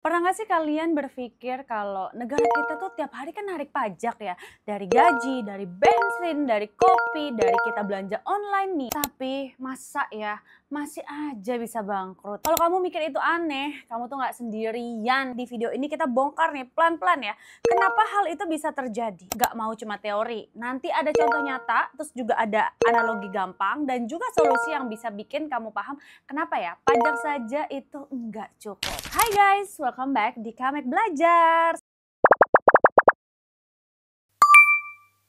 Pernah nggak sih kalian berpikir kalau negara kita tuh tiap hari kan narik pajak ya? Dari gaji, dari bensin, dari kopi, dari kita belanja online nih. Tapi masa ya masih aja bisa bangkrut. Kalau kamu mikir itu aneh, kamu tuh nggak sendirian. Di video ini kita bongkar nih pelan-pelan ya. Kenapa hal itu bisa terjadi? Nggak mau cuma teori. Nanti ada contoh nyata, terus juga ada analogi gampang, dan juga solusi yang bisa bikin kamu paham kenapa ya pajak saja itu nggak cukup. Hai guys, welcome back di Kamek Belajar.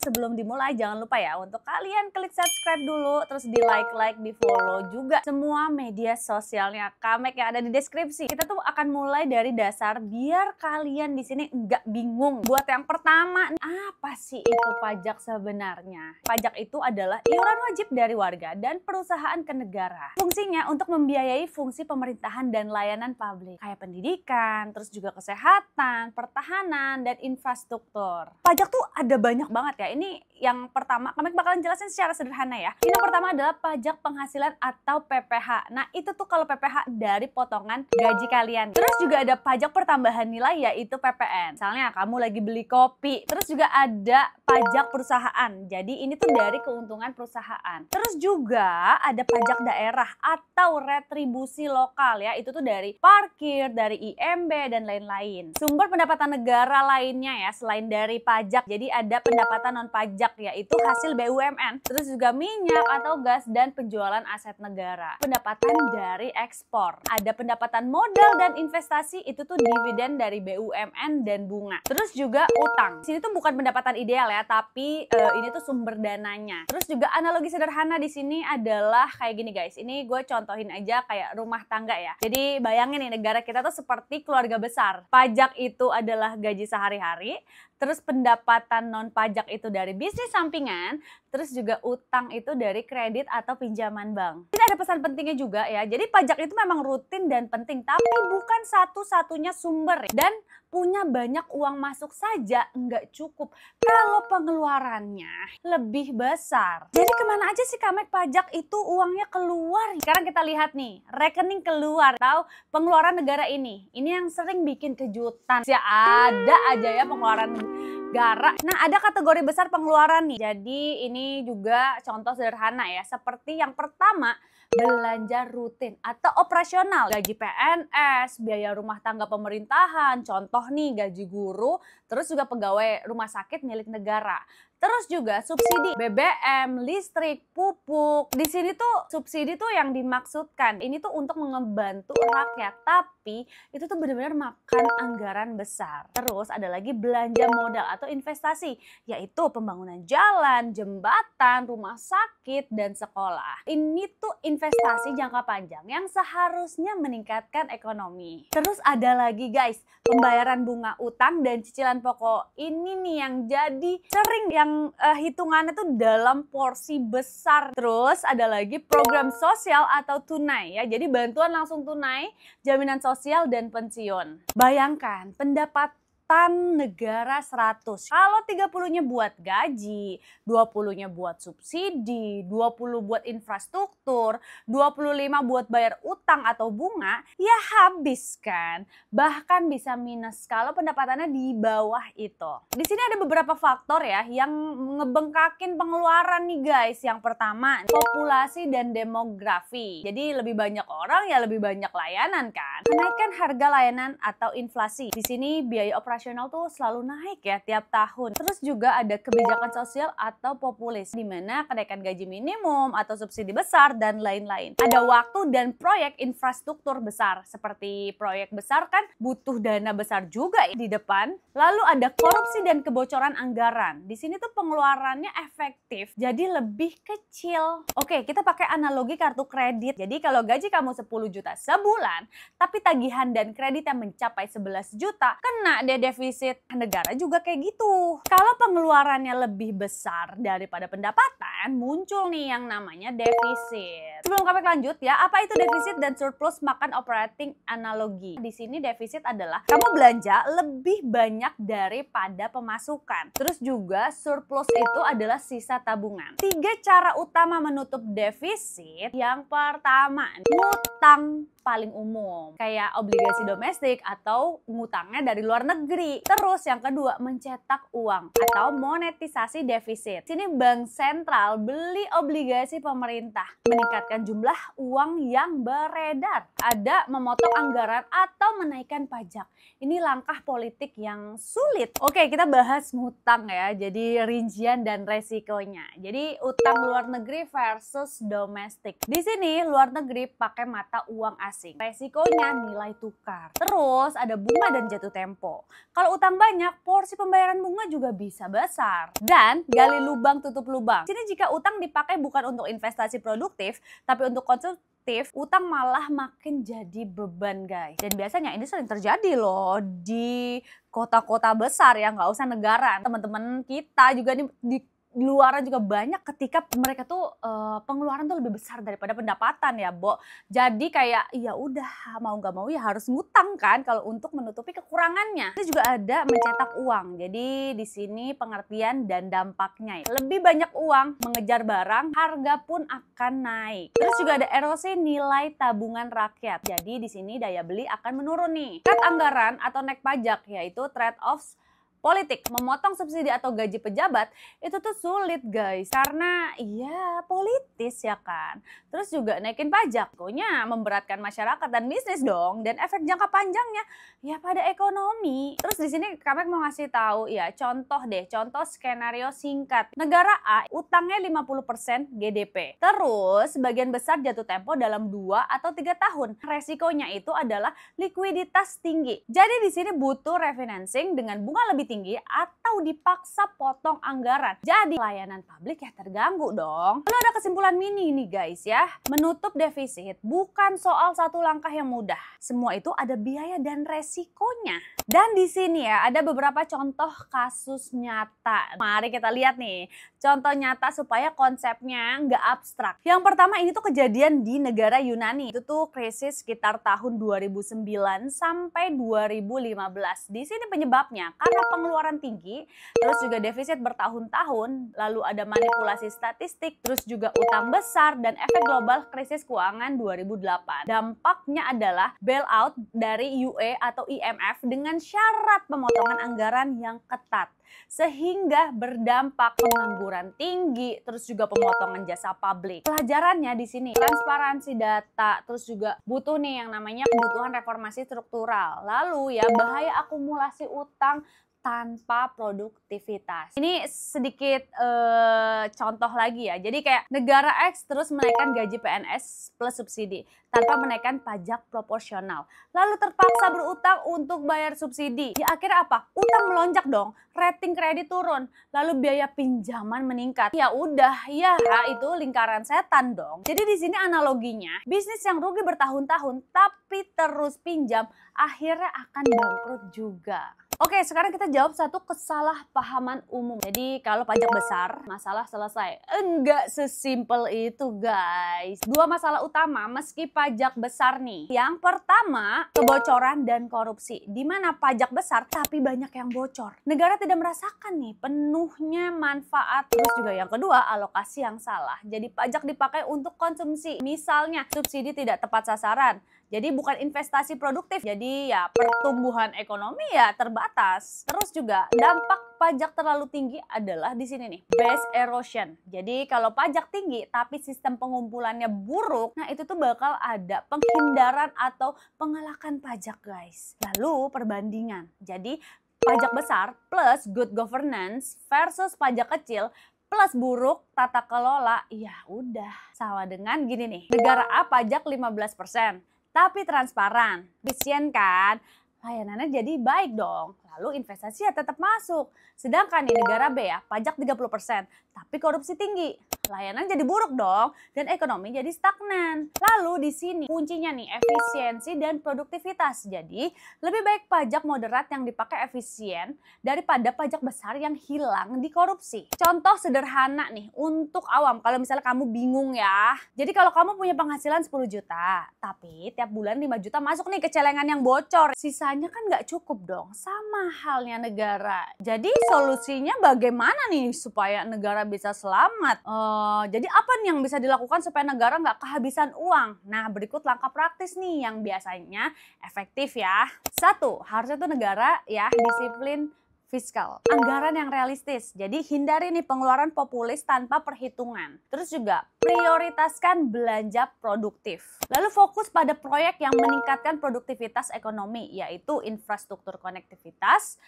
Sebelum dimulai jangan lupa ya untuk kalian klik subscribe dulu, terus di like, di follow juga semua media sosialnya Kamek yang ada di deskripsi. Kita tuh akan mulai dari dasar biar kalian di sini nggak bingung. Buat yang pertama, apa sih itu pajak sebenarnya? Pajak itu adalah iuran wajib dari warga dan perusahaan ke negara. Fungsinya untuk membiayai fungsi pemerintahan dan layanan publik kayak pendidikan, terus juga kesehatan, pertahanan, dan infrastruktur. Pajak tuh ada banyak banget ya. Ini yang pertama, kami bakalan jelasin secara sederhana ya. Ini yang pertama adalah pajak penghasilan atau PPh. Nah itu tuh kalau PPh dari potongan gaji kalian. Terus juga ada pajak pertambahan nilai yaitu PPN. Misalnya kamu lagi beli kopi. Terus juga ada pajak perusahaan. Jadi ini tuh dari keuntungan perusahaan. Terus juga ada pajak daerah atau retribusi lokal ya. Itu tuh dari parkir, dari IMB dan lain-lain. Sumber pendapatan negara lainnya ya selain dari pajak. Jadi ada pendapatan non pajak yaitu hasil BUMN, terus juga minyak atau gas dan penjualan aset negara. Pendapatan dari ekspor, ada pendapatan modal dan investasi, itu tuh dividen dari BUMN dan bunga. Terus juga utang. Sini tuh bukan pendapatan ideal ya, tapi ini tuh sumber dananya. Terus juga analogi sederhana di sini adalah kayak gini guys. Ini gue contohin aja kayak rumah tangga ya. Jadi bayangin nih negara kita tuh seperti keluarga besar. Pajak itu adalah gaji sehari-hari. Terus pendapatan non pajak itu dari bisnis sampingan, terus juga utang itu dari kredit atau pinjaman bank. Ini ada pesan pentingnya juga ya, jadi pajak itu memang rutin dan penting, tapi bukan satu-satunya sumber. Dan punya banyak uang masuk saja nggak cukup kalau pengeluarannya lebih besar. Jadi kemana aja sih Kamek pajak itu uangnya keluar? Sekarang kita lihat nih, rekening keluar atau pengeluaran negara ini yang sering bikin kejutan. Ya ada aja ya pengeluaran negara. Nah ada kategori besar pengeluaran nih. Jadi ini juga contoh sederhana ya. Seperti yang pertama, belanja rutin atau operasional. Gaji PNS, biaya rumah tangga pemerintahan, contoh nih gaji guru, terus juga pegawai rumah sakit milik negara. Terus juga subsidi BBM, listrik, pupuk. Di sini tuh subsidi tuh yang dimaksudkan. Ini tuh untuk membantu rakyat, tapi itu tuh benar-benar makan anggaran besar. Terus ada lagi belanja modal atau investasi, yaitu pembangunan jalan, jembatan, rumah sakit, dan sekolah. Ini tuh investasi jangka panjang yang seharusnya meningkatkan ekonomi. Terus ada lagi guys, pembayaran bunga utang dan cicilan pokok. Ini nih yang jadi sering yang hitungannya tuh dalam porsi besar. Terus ada lagi program sosial atau tunai ya. Jadi bantuan langsung tunai, jaminan sosial dan pensiun. Bayangkan pendapatan negara 100. Kalau 30-nya buat gaji, 20-nya buat subsidi, 20 buat infrastruktur, 25 buat bayar utang atau bunga, ya habis kan? Bahkan bisa minus kalau pendapatannya di bawah itu. Di sini ada beberapa faktor ya yang ngebengkakin pengeluaran nih guys. Yang pertama, populasi dan demografi. Jadi lebih banyak orang ya lebih banyak layanan kan. Kenaikan harga layanan atau inflasi. Di sini biaya operasional tuh selalu naik ya tiap tahun. Terus juga ada kebijakan sosial atau populis, di mana kenaikan gaji minimum atau subsidi besar dan lain-lain. Ada waktu dan proyek infrastruktur besar. Seperti proyek besar kan butuh dana besar juga di depan. Lalu ada korupsi dan kebocoran anggaran. Di sini tuh pengeluarannya efektif, jadi lebih kecil. Oke, kita pakai analogi kartu kredit. Jadi kalau gaji kamu 10 juta sebulan, tapi tagihan dan kreditnya mencapai 11 juta, kena deh defisit. Negara juga kayak gitu. Kalau pengeluarannya lebih besar daripada pendapatan, muncul nih yang namanya defisit. Sebelum kami lanjut ya, apa itu defisit dan surplus makan operating analogi? Di sini defisit adalah kamu belanja lebih banyak daripada pemasukan. Terus juga surplus itu adalah sisa tabungan. 3 cara utama menutup defisit. Yang pertama, ngutang. paling umum, kayak obligasi domestik atau ngutangnya dari luar negeri. Terus yang kedua, mencetak uang atau monetisasi defisit. Sini bank sentral beli obligasi pemerintah, meningkatkan jumlah uang yang beredar. Ada memotong anggaran atau menaikkan pajak. Ini langkah politik yang sulit. Oke, kita bahas ngutang ya. Jadi rincian dan resikonya. Jadi utang luar negeri versus domestik. Di sini luar negeri pakai mata uang asing. Resikonya nilai tukar. Terus ada bunga dan jatuh tempo. Kalau utang banyak, porsi pembayaran bunga juga bisa besar. Dan gali lubang tutup lubang. Sini jika utang dipakai bukan untuk investasi produktif, tapi untuk konsumtif, utang malah makin jadi beban guys. Dan biasanya ini sering terjadi loh di kota-kota besar ya, nggak usah negara. Teman-teman kita juga di luaran juga banyak ketika mereka tuh pengeluaran tuh lebih besar daripada pendapatan ya, Bo. Jadi kayak ya udah mau nggak mau ya harus ngutang kan kalau untuk menutupi kekurangannya. Ini juga ada mencetak uang. Jadi di sini pengertian dan dampaknya. Lebih banyak uang mengejar barang, harga pun akan naik. Terus juga ada erosi nilai tabungan rakyat. Jadi di sini daya beli akan menurun nih. Cut anggaran atau naik pajak yaitu trade-offs politik, memotong subsidi atau gaji pejabat itu tuh sulit guys, karena ya politis ya kan. Terus juga naikin pajak, pokoknya memberatkan masyarakat dan bisnis dong, dan efek jangka panjangnya ya pada ekonomi. Terus di sini kami mau ngasih tahu ya contoh skenario singkat. Negara A utangnya 50% GDP. Terus sebagian besar jatuh tempo dalam 2 atau 3 tahun. Resikonya itu adalah likuiditas tinggi. Jadi di sini butuh refinancing dengan bunga lebih tinggi atau dipaksa potong anggaran. Jadi layanan publik ya terganggu dong. Lalu ada kesimpulan mini nih guys ya. Menutup defisit bukan soal satu langkah yang mudah. Semua itu ada biaya dan resikonya. Dan di sini ya ada beberapa contoh kasus nyata. Mari kita lihat nih. Contoh nyata supaya konsepnya nggak abstrak. Yang pertama ini tuh kejadian di negara Yunani. Itu tuh krisis sekitar tahun 2009 sampai 2015. Di sini penyebabnya karena pengeluaran tinggi, terus juga defisit bertahun-tahun, lalu ada manipulasi statistik, terus juga utang besar dan efek global krisis keuangan 2008. Dampaknya adalah bailout dari UE atau IMF dengan syarat pemotongan anggaran yang ketat. Sehingga berdampak pengangguran tinggi, terus juga pemotongan jasa publik. Pelajarannya di sini transparansi data, terus juga butuh nih yang namanya kebutuhan reformasi struktural. Lalu ya bahaya akumulasi utang tanpa produktivitas. Ini sedikit contoh lagi ya. Jadi kayak negara X terus menaikkan gaji PNS plus subsidi tanpa menaikkan pajak proporsional. Lalu terpaksa berutang untuk bayar subsidi. Ya akhirnya apa? Utang melonjak dong. Rating kredit turun. Lalu biaya pinjaman meningkat. Ya udah, ya itu lingkaran setan dong. Jadi di sini analoginya, bisnis yang rugi bertahun-tahun tapi terus pinjam akhirnya akan bangkrut juga. Oke, sekarang kita jawab satu kesalahpahaman umum. Jadi kalau pajak besar, masalah selesai. Enggak sesimpel itu guys. Dua masalah utama meski pajak besar nih. Yang pertama, kebocoran dan korupsi. Di mana pajak besar tapi banyak yang bocor. Negara tidak merasakan nih penuhnya manfaat. Terus juga yang kedua, alokasi yang salah. Jadi pajak dipakai untuk konsumsi. Misalnya subsidi tidak tepat sasaran. Jadi bukan investasi produktif, jadi ya pertumbuhan ekonomi ya terbatas. Terus juga dampak pajak terlalu tinggi adalah di sini nih, base erosion. Jadi kalau pajak tinggi tapi sistem pengumpulannya buruk, nah itu tuh bakal ada penghindaran atau pengelakan pajak guys. Lalu perbandingan, jadi pajak besar plus good governance versus pajak kecil plus buruk tata kelola, ya udah sama dengan gini nih, negara A pajak 15%. Tapi transparan, efisien kan, layanannya jadi baik dong. Lalu investasi ya tetap masuk. Sedangkan di negara B ya, pajak 30%, tapi korupsi tinggi. Layanan jadi buruk dong, dan ekonomi jadi stagnan. Lalu di sini kuncinya nih, efisiensi dan produktivitas. Jadi lebih baik pajak moderat yang dipakai efisien daripada pajak besar yang hilang di korupsi. Contoh sederhana nih, untuk awam, kalau misalnya kamu bingung ya. Jadi kalau kamu punya penghasilan 10 juta, tapi tiap bulan 5 juta masuk nih ke celengan yang bocor. Sisanya kan nggak cukup dong, sama halnya negara. Jadi solusinya bagaimana nih supaya negara bisa selamat? Jadi apa nih yang bisa dilakukan supaya negara nggak kehabisan uang? Nah, berikut langkah praktis nih yang biasanya efektif ya. 1, harusnya tuh negara ya disiplin fiskal, anggaran yang realistis. Jadi hindari nih pengeluaran populis tanpa perhitungan. Terus juga prioritaskan belanja produktif. Lalu fokus pada proyek yang meningkatkan produktivitas ekonomi, yaitu infrastruktur konektivitas,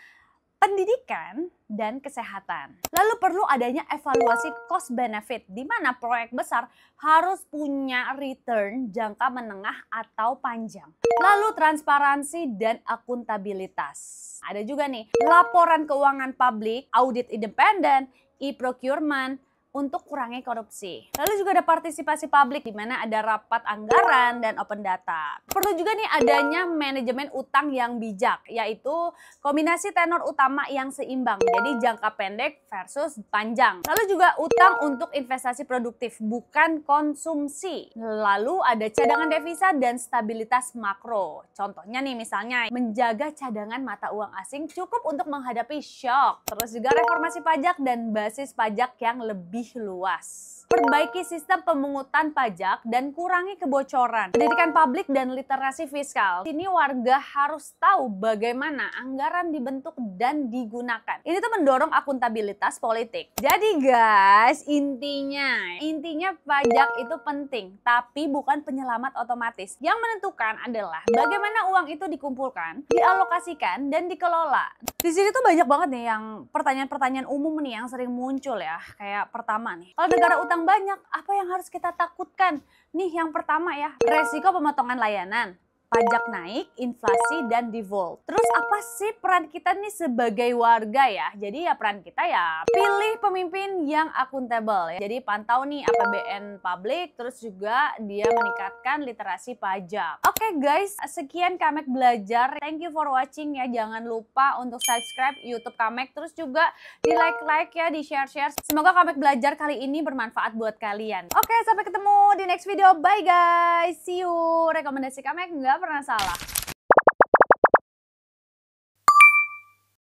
pendidikan, dan kesehatan. Lalu perlu adanya evaluasi cost benefit, di mana proyek besar harus punya return jangka menengah atau panjang. Lalu transparansi dan akuntabilitas. Ada juga nih laporan keuangan publik, audit independen, e-procurement, untuk kurangi korupsi. Lalu juga ada partisipasi publik di mana ada rapat anggaran dan open data. Perlu juga nih adanya manajemen utang yang bijak, yaitu kombinasi tenor utama yang seimbang. Jadi jangka pendek versus panjang. Lalu juga utang untuk investasi produktif, bukan konsumsi. Lalu ada cadangan devisa dan stabilitas makro. Contohnya nih misalnya menjaga cadangan mata uang asing cukup untuk menghadapi shock. Terus juga reformasi pajak dan basis pajak yang lebih luas. Perbaiki sistem pemungutan pajak dan kurangi kebocoran. Pendidikan publik dan literasi fiskal. Sini warga harus tahu bagaimana anggaran dibentuk dan digunakan. Ini tuh mendorong akuntabilitas politik. Jadi guys, intinya pajak itu penting, tapi bukan penyelamat otomatis. Yang menentukan adalah bagaimana uang itu dikumpulkan, dialokasikan, dan dikelola. Di sini tuh banyak banget nih yang pertanyaan-pertanyaan umum nih yang sering muncul ya. Kayak pertama nih, kalau negara utang banyak, apa yang harus kita takutkan? Nih yang pertama ya, resiko pemotongan layanan, pajak naik, inflasi, dan default. Terus apa sih peran kita nih sebagai warga ya? Jadi ya peran kita ya pilih pemimpin yang akuntabel ya. Jadi pantau nih APBN publik, terus juga dia meningkatkan literasi pajak. Oke guys, sekian Kamek Belajar. Thank you for watching ya. Jangan lupa untuk subscribe YouTube Kamek, terus juga di like ya, di share. Semoga Kamek Belajar kali ini bermanfaat buat kalian. Oke, sampai ketemu di next video. Bye guys, see you. Rekomendasi Kamek nggak pernah salah.